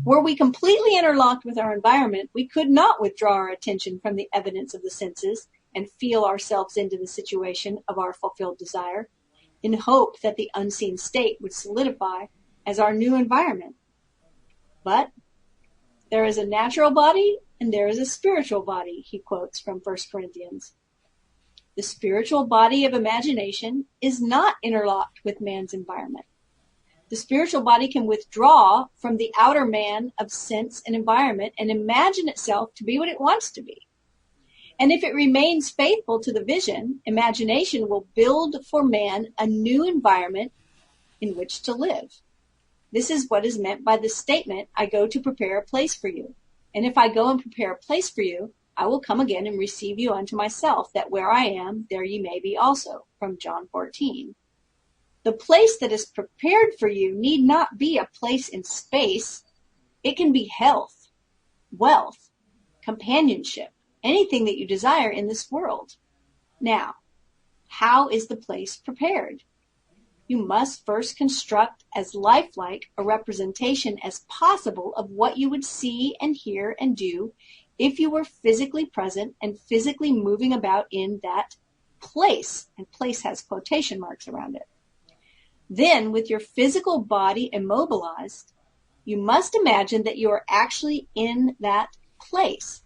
Were we completely interlocked with our environment, we could not withdraw our attention from the evidence of the senses and feel ourselves into the situation of our fulfilled desire, in hope that the unseen state would solidify as our new environment. But there is a natural body and there is a spiritual body, he quotes from 1 Corinthians. The spiritual body of imagination is not interlocked with man's environment. The spiritual body can withdraw from the outer man of sense and environment and imagine itself to be what it wants to be. And if it remains faithful to the vision, imagination will build for man a new environment in which to live. This is what is meant by the statement, "I go to prepare a place for you. And if I go and prepare a place for you, I will come again and receive you unto myself, that where I am, there ye may be also," from John 14. The place that is prepared for you need not be a place in space. It can be health, wealth, companionship, anything that you desire in this world. Now, how is the place prepared? You must first construct as lifelike a representation as possible of what you would see and hear and do if you were physically present and physically moving about in that place. And place has quotation marks around it. Then, with your physical body immobilized, you must imagine that you are actually in that place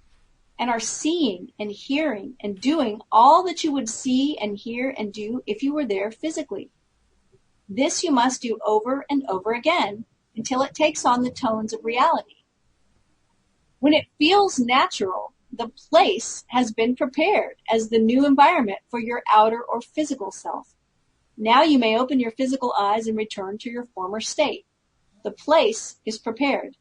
and are seeing and hearing and doing all that you would see and hear and do if you were there physically. This you must do over and over again until it takes on the tones of reality. When it feels natural, the place has been prepared as the new environment for your outer or physical self. Now you may open your physical eyes and return to your former state. The place is prepared.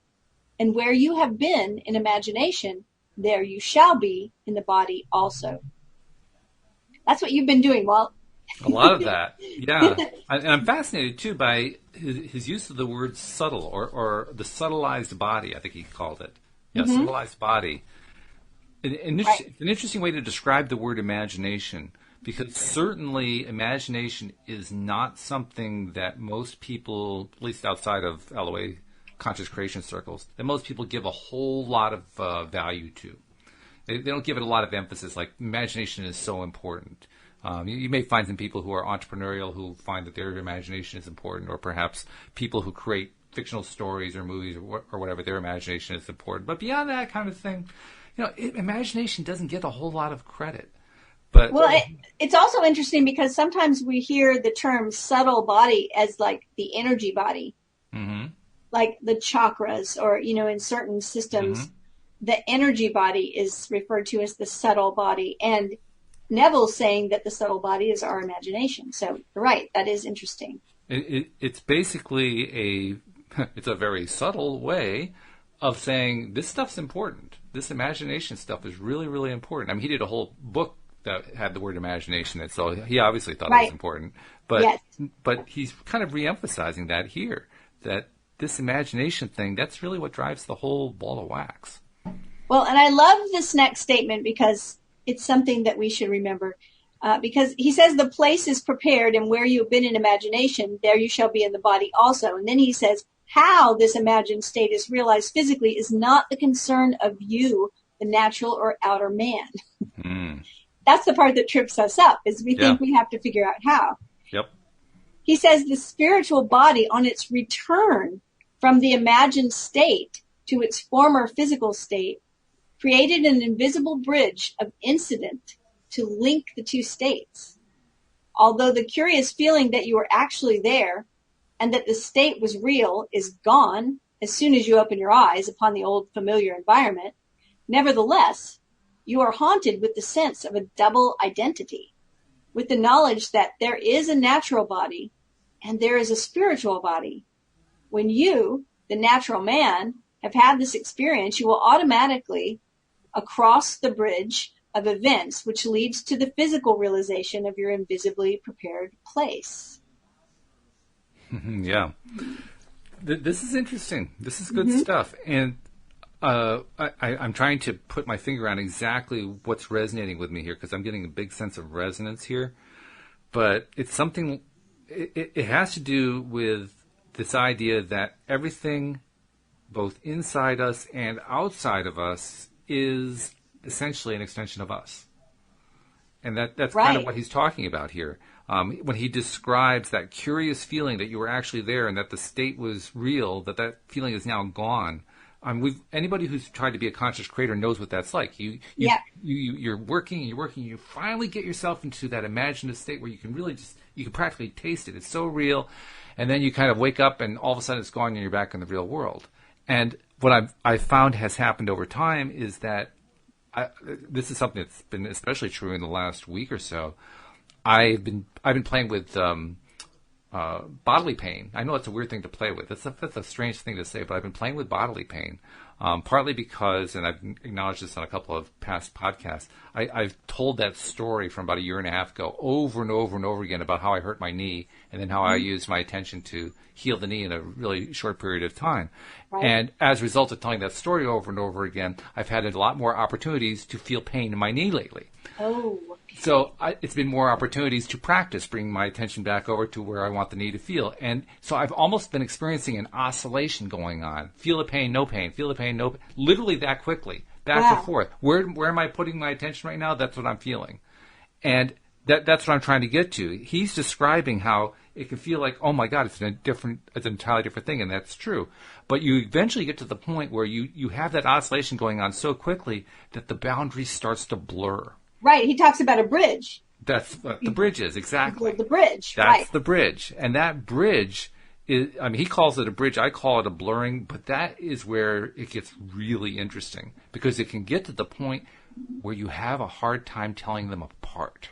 And where you have been in imagination, there you shall be in the body also. That's what you've been doing, Walt. A lot of that, yeah. And I'm fascinated, too, by his use of the word subtle, or the subtilized body, I think he called it. Yeah, subtilized body. It's an interesting way to describe the word imagination, because certainly imagination is not something that most people, at least outside of LOA conscious creation circles, that most people give a whole lot of value to. They don't give it a lot of emphasis, like imagination is so important. You may find some people who are entrepreneurial who find that their imagination is important, or perhaps people who create fictional stories or movies or whatever, their imagination is important. But beyond that kind of thing, imagination doesn't get a whole lot of credit. But it's also interesting because sometimes we hear the term subtle body as like the energy body, like the chakras, or, in certain systems, the energy body is referred to as the subtle body. And Neville's saying that the subtle body is our imagination. So you're right. That is interesting. It's basically it's a very subtle way of saying this stuff's important. This imagination stuff is really, really important. I mean, he did a whole book that had the word imagination in it, so he obviously thought it was important. But but he's kind of re-emphasizing that here, that this imagination thing, that's really what drives the whole ball of wax. Well, and I love this next statement because it's something that we should remember. Because he says the place is prepared, and where you have been in imagination, there you shall be in the body also. And then he says how this imagined state is realized physically is not the concern of you, the natural or outer man. That's the part that trips us up, is we think we have to figure out how. Yep. He says the spiritual body, on its return from the imagined state to its former physical state, created an invisible bridge of incident to link the two states. Although the curious feeling that you were actually there and that the state was real is gone as soon as you open your eyes upon the old familiar environment, nevertheless, you are haunted with the sense of a double identity, with the knowledge that there is a natural body and there is a spiritual body. When you, the natural man, have had this experience, you will automatically across the bridge of events, which leads to the physical realization of your invisibly prepared place. Yeah. This is interesting. This is good stuff. And I'm trying to put my finger on exactly what's resonating with me here, because I'm getting a big sense of resonance here. But it's something, it has to do with this idea that everything, both inside us and outside of us, is essentially an extension of us. And that's kind of what he's talking about here. When he describes that curious feeling that you were actually there and that the state was real, that feeling is now gone. Anybody who's tried to be a conscious creator knows what that's like. You're working, you finally get yourself into that imaginative state where you can really you can practically taste it. It's so real. And then you kind of wake up and all of a sudden it's gone and you're back in the real world. And what I've found has happened over time is that this is something that's been especially true in the last week or so. I've been playing with bodily pain. I know it's a weird thing to play with. That's a strange thing to say, but I've been playing with bodily pain, partly because, and I've acknowledged this on a couple of past podcasts, I've told that story from about a year and a half ago over and over and over again about how I hurt my knee and then how I used my attention to heal the knee in a really short period of time. Right. And as a result of telling that story over and over again, I've had a lot more opportunities to feel pain in my knee lately. Oh. So it's been more opportunities to practice, bringing my attention back over to where I want the knee to feel. And so I've almost been experiencing an oscillation going on. Feel the pain, no pain. Feel the pain, no pain. Literally that quickly, back and forth. Where am I putting my attention right now? That's what I'm feeling. And that's what I'm trying to get to. He's describing how it can feel like, oh my God, it's an entirely different thing, and that's true. But you eventually get to the point where you have that oscillation going on so quickly that the boundary starts to blur. Right. He talks about a bridge. That's what the bridge is, exactly. The bridge. That's the bridge. And that bridge is, he calls it a bridge. I call it a blurring. But that is where it gets really interesting, because it can get to the point where you have a hard time telling them apart.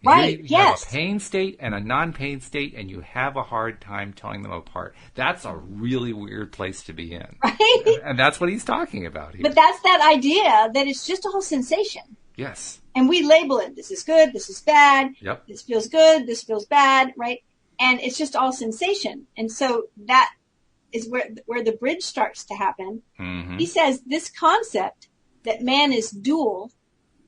Right, you have a pain state and a non-pain state, and you have a hard time telling them apart. That's a really weird place to be in. Right? And that's what he's talking about here. But that's that idea that it's just a whole sensation. Yes. And we label it. This is good. This is bad. Yep. This feels good. This feels bad. Right? And it's just all sensation. And so that is where the bridge starts to happen. Mm-hmm. He says this concept that man is dual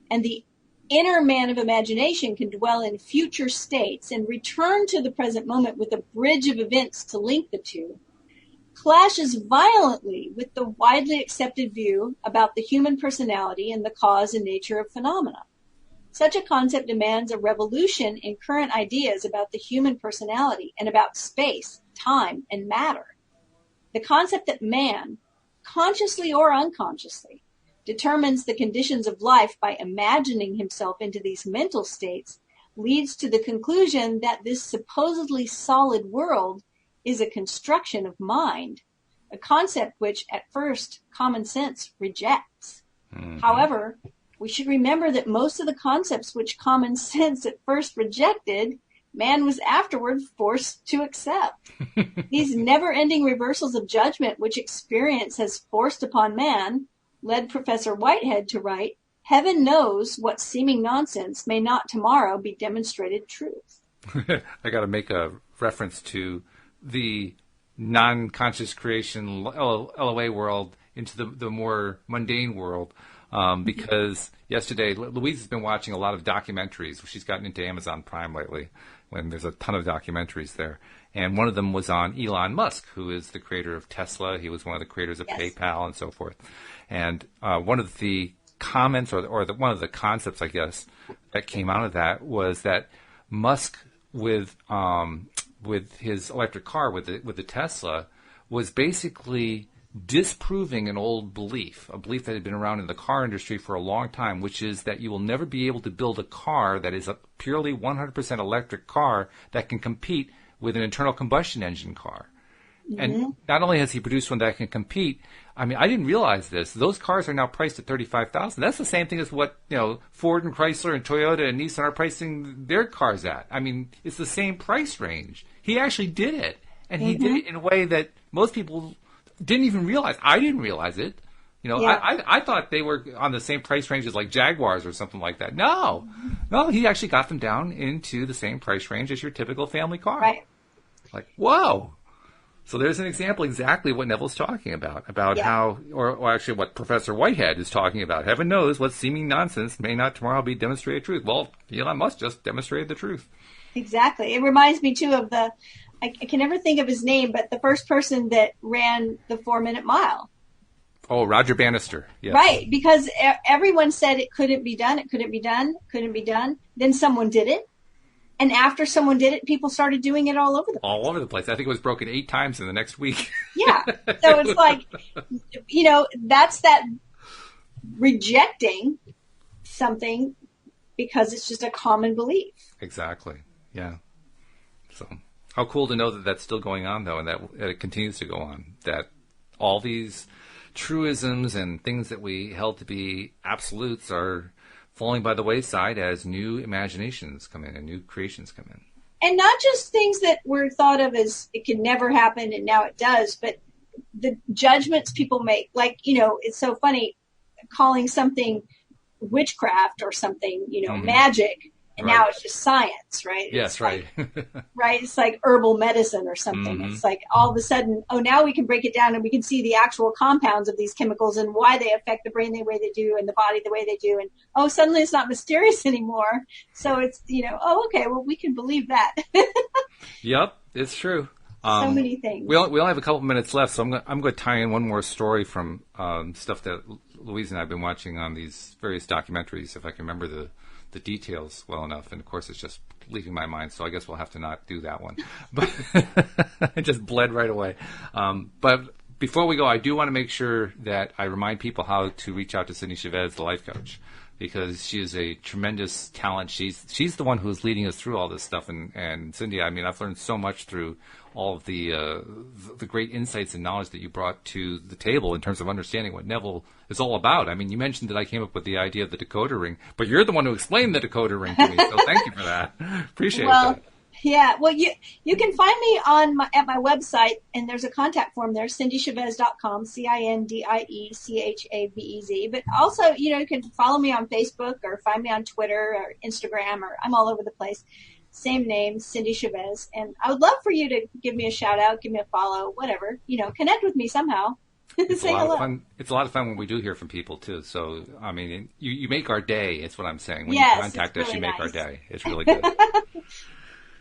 and the inner man of imagination can dwell in future states and return to the present moment with a bridge of events to link the two, clashes violently with the widely accepted view about the human personality and the cause and nature of phenomena. Such a concept demands a revolution in current ideas about the human personality and about space, time, and matter. The concept that man, consciously or unconsciously, determines the conditions of life by imagining himself into these mental states leads to the conclusion that this supposedly solid world is a construction of mind, a concept which at first common sense rejects. Mm-hmm. However, we should remember that most of the concepts which common sense at first rejected, man was afterward forced to accept. These never-ending reversals of judgment which experience has forced upon man led Professor Whitehead to write, "Heaven knows what seeming nonsense may not tomorrow be demonstrated truth." I got to make a reference to the non-conscious creation LOA world into the more mundane world, because yesterday Louise has been watching a lot of documentaries. She's gotten into Amazon Prime lately, when there's a ton of documentaries there. And one of them was on Elon Musk, who is the creator of Tesla. He was one of the creators of PayPal and so forth. And one of the comments, or one of the concepts, I guess, that came out of that was that Musk, with his electric car, with the Tesla, was basically disproving an old belief, a belief that had been around in the car industry for a long time, which is that you will never be able to build a car that is a purely 100% electric car that can compete with an internal combustion engine car. Mm-hmm. And not only has he produced one that can compete, I mean, I didn't realize this. Those cars are now priced at $35,000. That's the same thing as what, Ford and Chrysler and Toyota and Nissan are pricing their cars at. I mean, it's the same price range. He actually did it. And he did it in a way that most people didn't even realize. I didn't realize it. I thought they were on the same price range as like Jaguars or something like that. No, he actually got them down into the same price range as your typical family car. Right. Like, whoa. So there's an example exactly what Neville's talking about how, or actually what Professor Whitehead is talking about. Heaven knows what seeming nonsense may not tomorrow be demonstrated truth. Well, Elon Musk just demonstrated the truth. Exactly. It reminds me too of I can never think of his name, but the first person that ran the 4-minute mile. Oh, Roger Bannister. Yes. Right, because everyone said it couldn't be done, couldn't be done. Then someone did it. And after someone did it, people started doing it all over the place. All over the place. I think it was broken 8 times in the next week. Yeah. So it's like, that's that rejecting something because it's just a common belief. Exactly. Yeah. So how cool to know that that's still going on, though, and that it continues to go on. That all these truisms and things that we held to be absolutes are falling by the wayside as new imaginations come in and new creations come in. And not just things that were thought of as it could never happen and now it does, but the judgments people make. Like, it's so funny calling something witchcraft or something, magic. And now it's just science, right? Yes, right. Right? It's like herbal medicine or something. Mm-hmm. It's like all of a sudden, now we can break it down and we can see the actual compounds of these chemicals and why they affect the brain the way they do and the body the way they do. And, suddenly it's not mysterious anymore. So it's, okay, well, we can believe that. Yep, it's true. So many things. We only have a couple minutes left, so I'm going to tie in one more story from stuff that Louise and I have been watching on these various documentaries, if I can remember the details well enough, and of course it's just leaving my mind, so I guess we'll have to not do that one. But it just bled right away. But before we go, I do want to make sure that I remind people how to reach out to Cindy Chavez, the life coach, because she is a tremendous talent. She's the one who's leading us through all this stuff, and Cindy, I mean, I've learned so much through all of the great insights and knowledge that you brought to the table in terms of understanding what Neville is all about. I mean, you mentioned that I came up with the idea of the decoder ring, but you're the one who explained the decoder ring to me, so thank you for that. Appreciate that. Yeah, well, you can find me at my website, and there's a contact form there, cindychavez.com, CINDIECHAVEZ. But also, you can follow me on Facebook or find me on Twitter or Instagram, or I'm all over the place. Same name, Cindy Chavez. And I would love for you to give me a shout out, give me a follow, whatever. Connect with me somehow. Say hello. It's a lot of fun when we do hear from people, too. So, I mean, you make our day, is what I'm saying. When you contact us, really you make nice. our day. It's really good.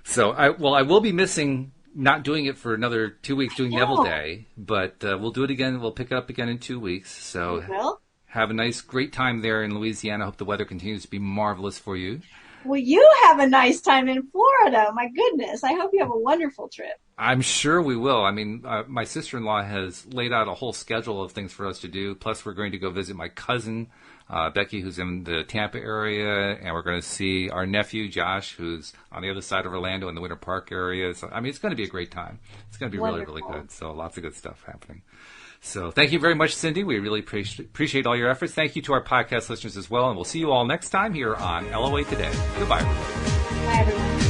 So, I will be missing not doing it for another 2 weeks, doing Neville Day. But we'll do it again. We'll pick it up again in 2 weeks. So, have a nice, great time there in Louisiana. I hope the weather continues to be marvelous for you. Well, you have a nice time in Florida. My goodness. I hope you have a wonderful trip. I'm sure we will. I mean, my sister-in-law has laid out a whole schedule of things for us to do. Plus, we're going to go visit my cousin, Becky, who's in the Tampa area. And we're going to see our nephew, Josh, who's on the other side of Orlando in the Winter Park area. So, I mean, it's going to be a great time. It's going to be Wonderful. really, really good. So lots of good stuff happening. So thank you very much, Cindy. We really appreciate all your efforts. Thank you to our podcast listeners as well. And we'll see you all next time here on LOA Today. Goodbye, everybody. Bye, everyone.